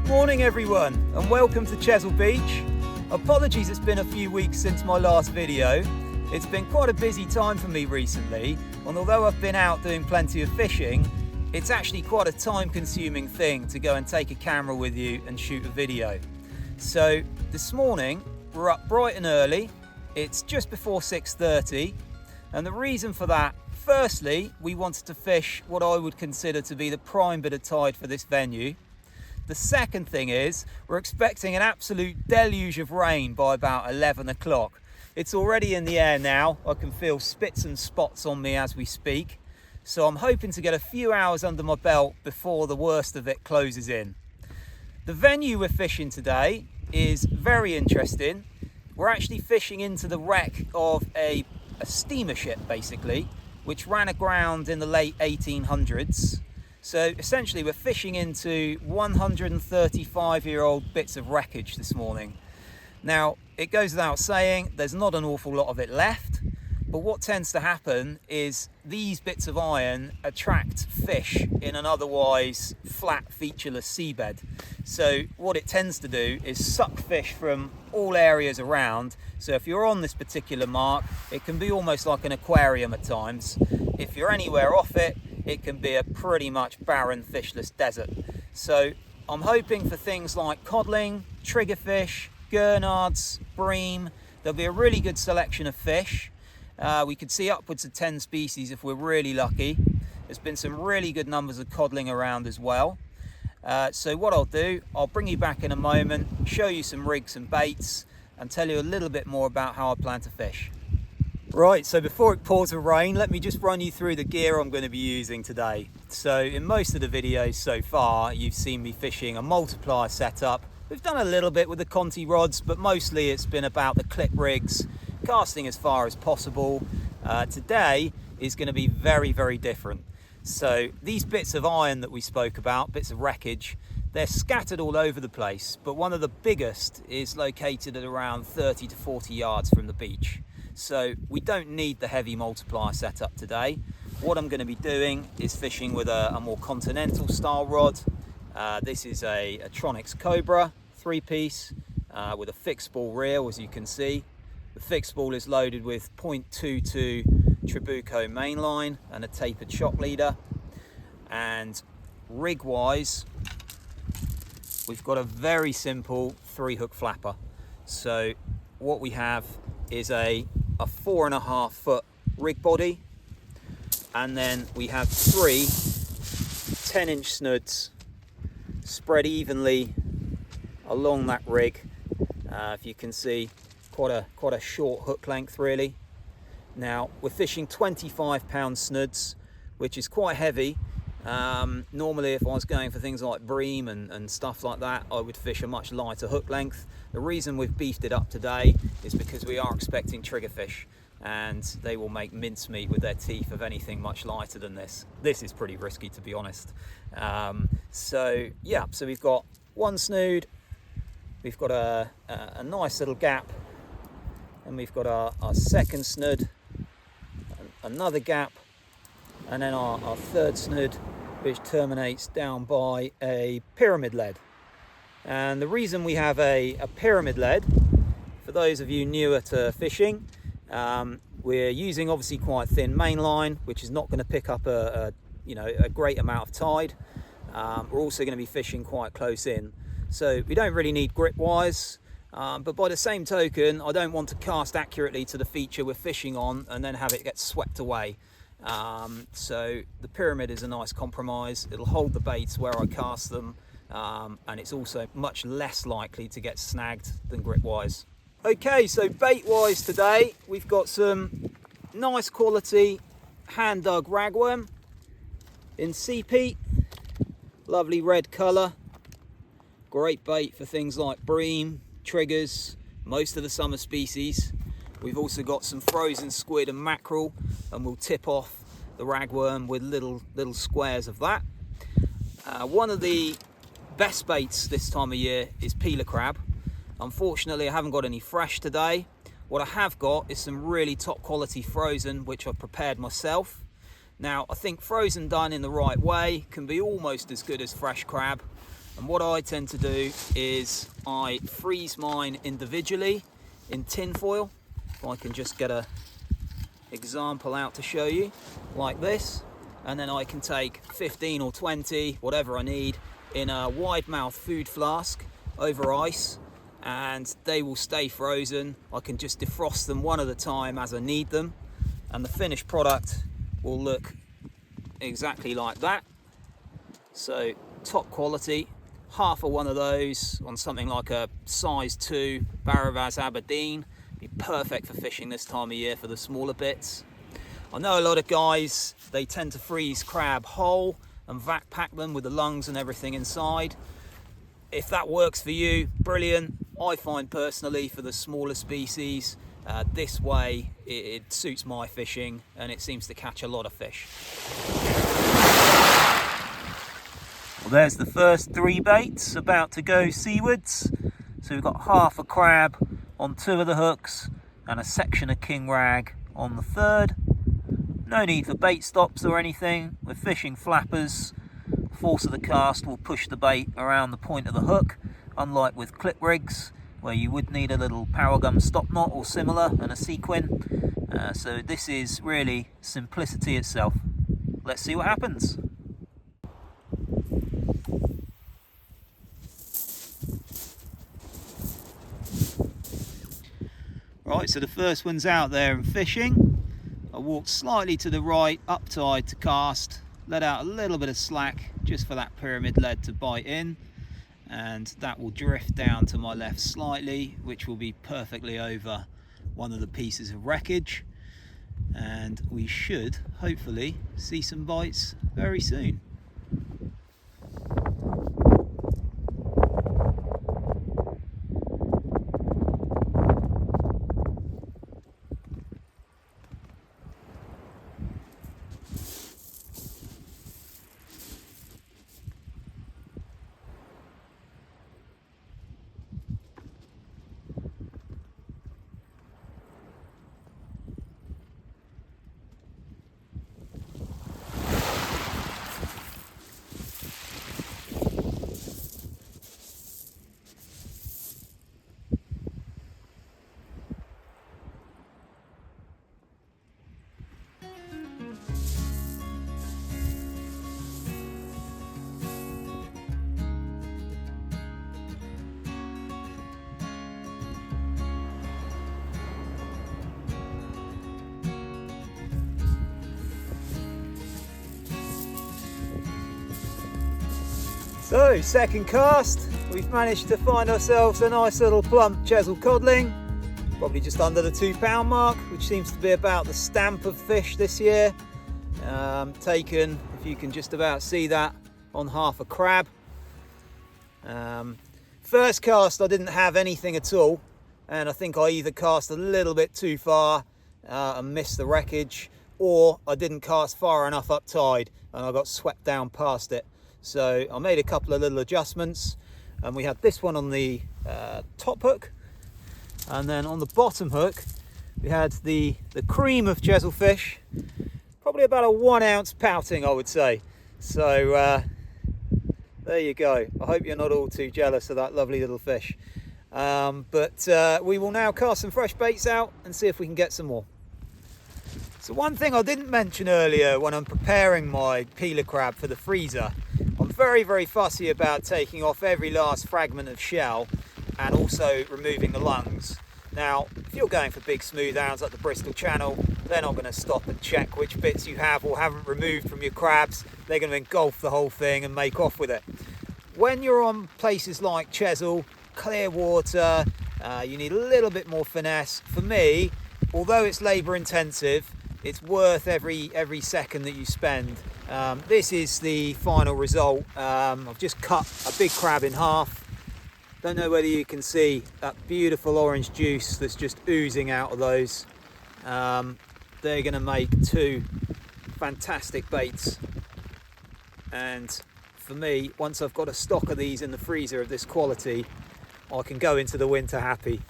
Morning everyone, and welcome to Chesil Beach. Apologies, it's been a few weeks since my last video. It's been quite a busy time for me recently, and although I've been out doing plenty of fishing, it's actually quite a time-consuming thing to go and take a camera with you and shoot a video. So this morning, we're up bright and early. It's just before 6:30, and the reason for that, firstly, we wanted to fish what I would consider to be the prime bit of tide for this venue. The second thing is, we're expecting an absolute deluge of rain by about 11 o'clock. It's already in the air now. I can feel spits and spots on me as we speak. So I'm hoping to get a few hours under my belt before the worst of it closes in. The venue we're fishing today is very interesting. We're actually fishing into the wreck of a steamer ship, basically, which ran aground in the late 1800s. So essentially we're fishing into 135-year-old bits of wreckage this morning. Now, it goes without saying, there's not an awful lot of it left, but what tends to happen is these bits of iron attract fish in an otherwise flat, featureless seabed. So what it tends to do is suck fish from all areas around. So if you're on this particular mark, it can be almost like an aquarium at times. If you're anywhere off it, it can be a pretty much barren fishless desert. So I'm hoping for things like codling, triggerfish, gurnards, bream. There'll be a really good selection of fish. We could see upwards of 10 species if we're really lucky. There's been some really good numbers of codling around as well. So what I'll do, I'll bring you back in a moment, show you some rigs and baits, and tell you a little bit more about how I plan to fish. Right, so before it pours with rain, let me just run you through the gear I'm going to be using today. So in most of the videos so far, you've seen me fishing a multiplier setup. We've done a little bit with the Conti rods, but mostly it's been about the clip rigs, casting as far as possible. Today is going to be very, very different. So these bits of iron that we spoke about, bits of wreckage, they're scattered all over the place, but one of the biggest is located at around 30 to 40 yards from the beach. So we don't need the heavy multiplier setup today. What I'm going to be doing is fishing with a more continental style rod. This is a Tronix Cobra 3-piece with a fixed ball reel, as you can see. The fixed ball is loaded with 0.22 Trabuco mainline and a tapered shock leader. And rig wise, we've got a very simple 3-hook flapper. So what we have is a 4.5 foot rig body, and then we have 3 10-inch snuds spread evenly along that rig. If you can see, quite a short hook length really. Now we're fishing 25-pound snuds, which is quite heavy. Normally if I was going for things like bream and stuff like that, I would fish a much lighter hook length. The reason we've beefed it up today is because we are expecting triggerfish, and they will make mincemeat with their teeth of anything much lighter than this. This is pretty risky, to be honest. So yeah, so we've got one snood, we've got a nice little gap, and we've got our second snood, another gap, and then our third snood, which terminates down by a pyramid lead. And the reason we have a pyramid lead, for those of you newer to fishing, we're using obviously quite thin main line, which is not going to pick up a great amount of tide. We're also going to be fishing quite close in, so we don't really need grip wise. But by the same token, I don't want to cast accurately to the feature we're fishing on and then have it get swept away. So the pyramid is a nice compromise. It'll hold the baits where I cast them, and it's also much less likely to get snagged than grip wise. Okay, so bait wise today, we've got some nice quality hand dug ragworm in sea peat, lovely red colour, great bait for things like bream, triggers, most of the summer species. We've also got some frozen squid and mackerel, and we'll tip off the ragworm with little squares of that. One of the best baits this time of year is peeler crab. Unfortunately, I haven't got any fresh today. What I have got is some really top quality frozen, which I've prepared myself. Now, I think frozen done in the right way can be almost as good as fresh crab. And what I tend to do is I freeze mine individually in tin foil. If I can just get a example out to show you, like this, and then I can take 15 or 20, whatever I need, in a wide mouth food flask over ice, and they will stay frozen. I can just defrost them one at a time as I need them, and the finished product will look exactly like that. So top quality. Half of one of those on something like a size 2 Barravaz Aberdeen. Be perfect for fishing this time of year for the smaller bits. I know a lot of guys, they tend to freeze crab whole and vac pack them with the lungs and everything inside. If that works for you, brilliant. I find personally for the smaller species, this way it suits my fishing and it seems to catch a lot of fish. Well, there's the first 3 baits about to go seawards. So we've got half a crab on 2 of the hooks and a section of king rag on the 3rd. No need for bait stops or anything. We're fishing flappers. The force of the cast will push the bait around the point of the hook, unlike with clip rigs where you would need a little power gun stop knot or similar and a sequin. So this is really simplicity itself. Let's see what happens. Right, so the first one's out there and fishing. I walked slightly to the right, up tide to cast, let out a little bit of slack just for that pyramid lead to bite in, and that will drift down to my left slightly, which will be perfectly over one of the pieces of wreckage, and we should hopefully see some bites very soon. So, second cast, we've managed to find ourselves a nice little plump Chesil codling, probably just under the £2 mark, which seems to be about the stamp of fish this year. Taken, if you can just about see that, on half a crab. First cast I didn't have anything at all, and I think I either cast a little bit too far and missed the wreckage, or I didn't cast far enough up tide and I got swept down past it. So I made a couple of little adjustments, and we had this one on the top hook, and then on the bottom hook we had the cream of Chesil fish, probably about a 1 ounce pouting, I would say. So there you go. I hope you're not all too jealous of that lovely little fish. But we will now cast some fresh baits out and see if we can get some more. So one thing I didn't mention earlier when I'm preparing my peeler crab for the freezer, I'm very, very fussy about taking off every last fragment of shell and also removing the lungs. Now, if you're going for big smooth hounds like the Bristol Channel, they're not going to stop and check which bits you have or haven't removed from your crabs. They're going to engulf the whole thing and make off with it. When you're on places like Chesil, clear water, you need a little bit more finesse. For me, although it's labour intensive, it's worth every second that you spend. This is the final result. I've just cut a big crab in half. Don't know whether you can see that beautiful orange juice that's just oozing out of those. They're going to make 2 fantastic baits, and for me, once I've got a stock of these in the freezer of this quality, I can go into the winter happy.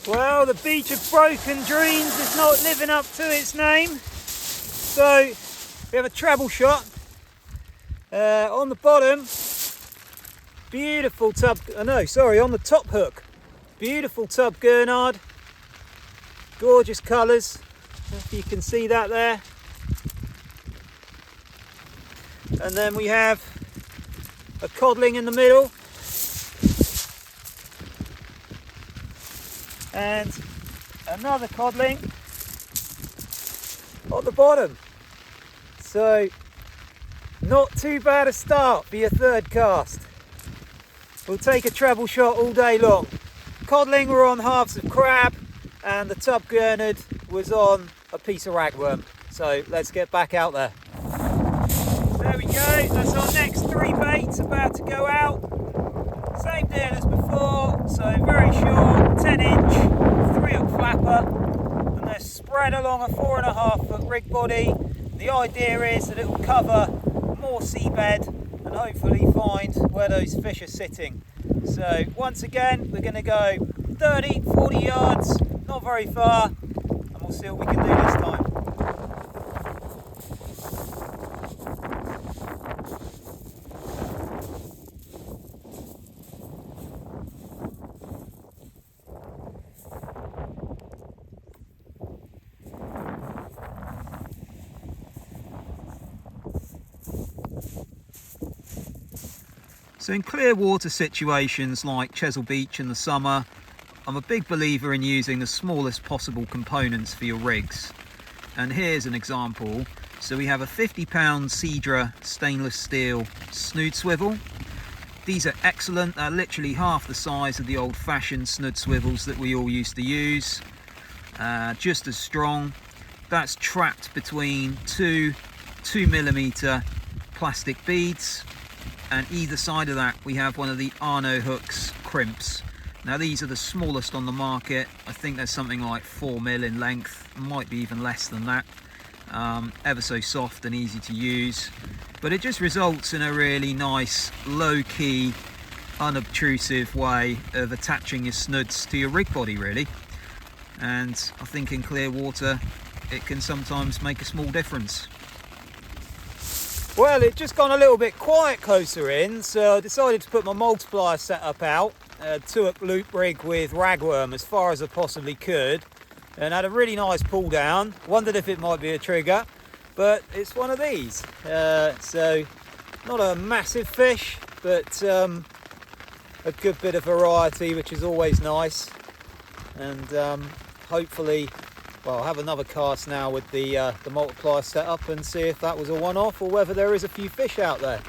Well, the beach of broken dreams is not living up to its name. So we have a treble shot on the bottom. Beautiful tub, on the top hook. Beautiful tub gurnard. Gorgeous colours, if you can see that there. And then we have a codling in the middle. And another codling at the bottom. So not too bad a start for your third cast. We'll take a treble shot all day long. Codling were on halves of crab and the tub gurnard was on a piece of ragworm. So let's get back out there. There we go, that's our next 3 baits about to go out. Same deal as before, so very short, 10-inch, 3-hook flapper, and they're spread along a 4.5-foot rig body. The idea is that it will cover more seabed and hopefully find where those fish are sitting. So once again, we're going to go 30, 40 yards, not very far, and we'll see what we can do this time. So in clear water situations like Chesil Beach in the summer, I'm a big believer in using the smallest possible components for your rigs. And here's an example. So we have a 50-pound Seadra stainless steel snood swivel. These are excellent, they're literally half the size of the old-fashioned snood swivels that we all used to use. Just as strong. That's trapped between two 2mm plastic beads. And either side of that we have one of the Arno hooks crimps. Now these are the smallest on the market. I think there's something like 4mm in length, might be even less than that. Ever so soft and easy to use, but it just results in a really nice low-key unobtrusive way of attaching your snoods to your rig body really. And I think in clear water it can sometimes make a small difference. Well, it just gone a little bit quiet closer in, so I decided to put my multiplier setup out, a 2-hook loop rig with ragworm as far as I possibly could, and had a really nice pull down. Wondered if it might be a trigger, but it's one of these. So not a massive fish, but a good bit of variety, which is always nice. And hopefully, well, I'll have another cast now with the multiplier setup and see if that was a one-off or whether there is a few fish out there.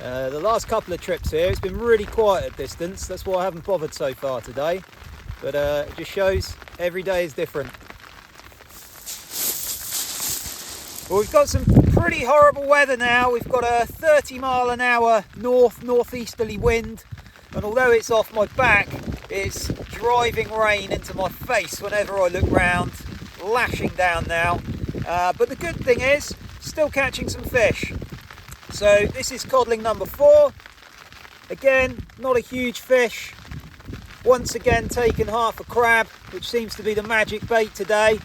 The last couple of trips here, it's been really quiet at distance. That's why I haven't bothered so far today. But it just shows every day is different. Well, we've got some pretty horrible weather now. We've got a 30-mile-an-hour northeasterly wind. And although it's off my back, it's driving rain into my face whenever I look round. Lashing down now, but the good thing is still catching some fish. So this is codling number 4. Again, not a huge fish. Once again taken half a crab, which seems to be the magic bait today.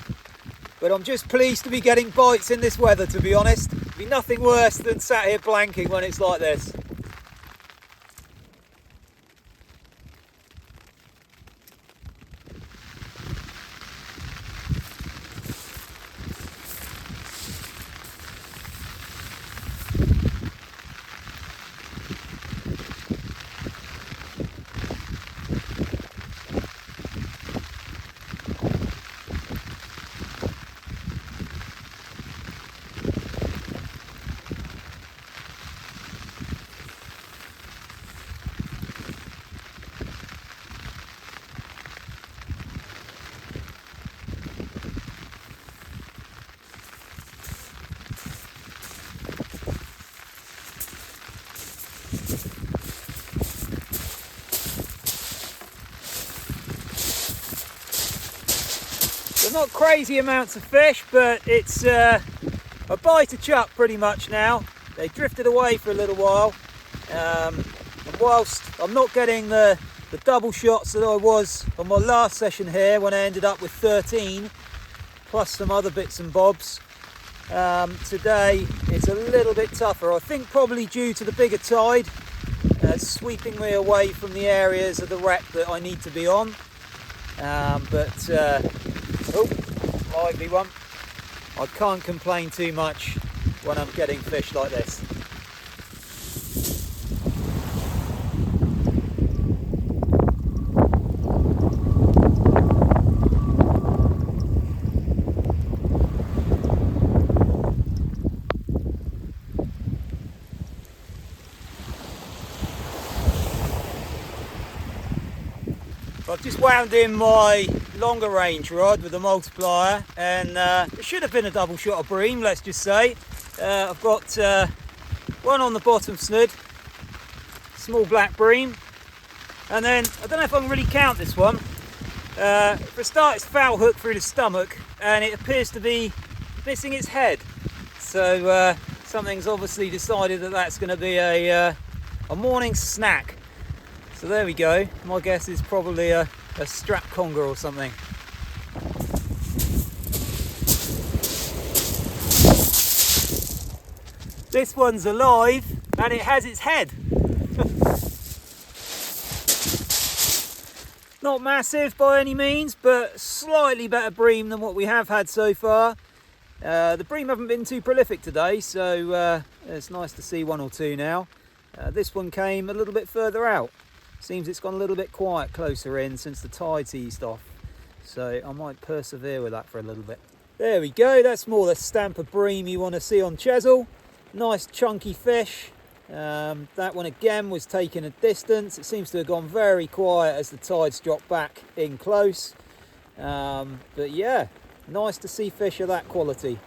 But I'm just pleased to be getting bites in this weather, to be honest. It'd be nothing worse than sat here blanking when it's like this. They're not crazy amounts of fish, but it's a bite a chuck pretty much now. They drifted away for a little while, and whilst I'm not getting the the double shots that I was on my last session here when I ended up with 13 plus some other bits and bobs. Today it's a little bit tougher, I think probably due to the bigger tide sweeping me away from the areas of the wreck that I need to be on. Oh, lively one. I can't complain too much when I'm getting fish like this. I've just wound in my longer range rod with a multiplier, and it should have been a double shot of bream, let's just say. I've got one on the bottom snood, small black bream, and then I don't know if I can really count this one. For a start, it's foul hook through the stomach, and it appears to be missing its head. So something's obviously decided that that's going to be a morning snack. So there we go. My guess is probably a strap conger or something. This one's alive and it has its head. Not massive by any means, but slightly better bream than what we have had so far. The bream haven't been too prolific today, so it's nice to see one or two now. This one came a little bit further out. Seems it's gone a little bit quiet closer in since the tide's eased off, so I might persevere with that for a little bit. There we go, that's more the stamp of bream you want to see on Chesil. Nice chunky fish. That one again was taking a distance. It seems to have gone very quiet as the tides dropped back in close. But yeah, nice to see fish of that quality.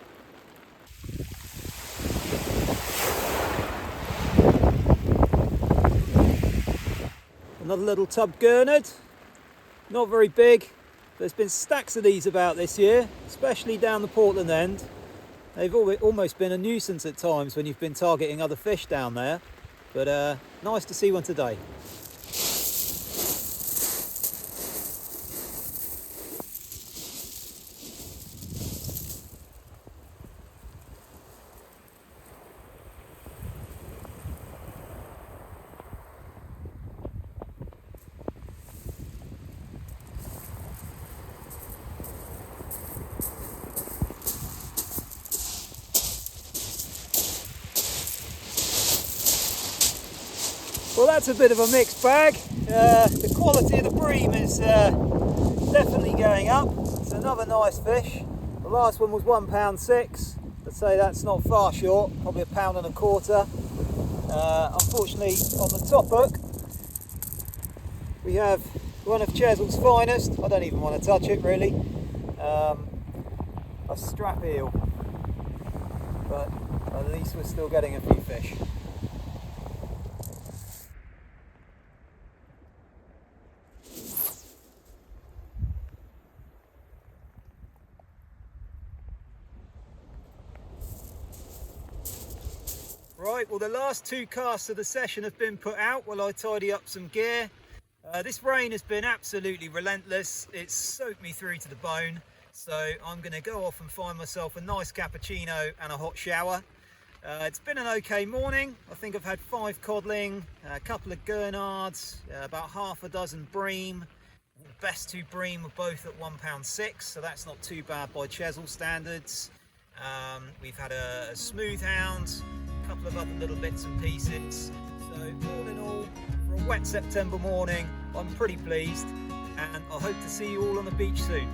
Another little tub gurnard, not very big. There's been stacks of these about this year, especially down the Portland end. They've almost been a nuisance at times when you've been targeting other fish down there, but nice to see one today. Well, that's a bit of a mixed bag. The quality of the bream is definitely going up. It's another nice fish. The last one was £1.6. I'd say that's not far short, probably £1.25. Unfortunately, on the top hook, we have one of Chesil's finest. I don't even want to touch it really. A strap eel, but at least we're still getting a few fish. Right, well the last two casts of the session have been put out while I tidy up some gear. This rain has been absolutely relentless. It's soaked me through to the bone, so I'm going to go off and find myself a nice cappuccino and a hot shower. It's been an okay morning. I think I've had 5 codling, a couple of gurnards, about half a dozen bream. The best 2 bream were both at £1.6, so that's not too bad by Chesil standards. We've had a smooth hound, a couple of other little bits and pieces. So all in all, for a wet September morning, I'm pretty pleased, and I hope to see you all on the beach soon.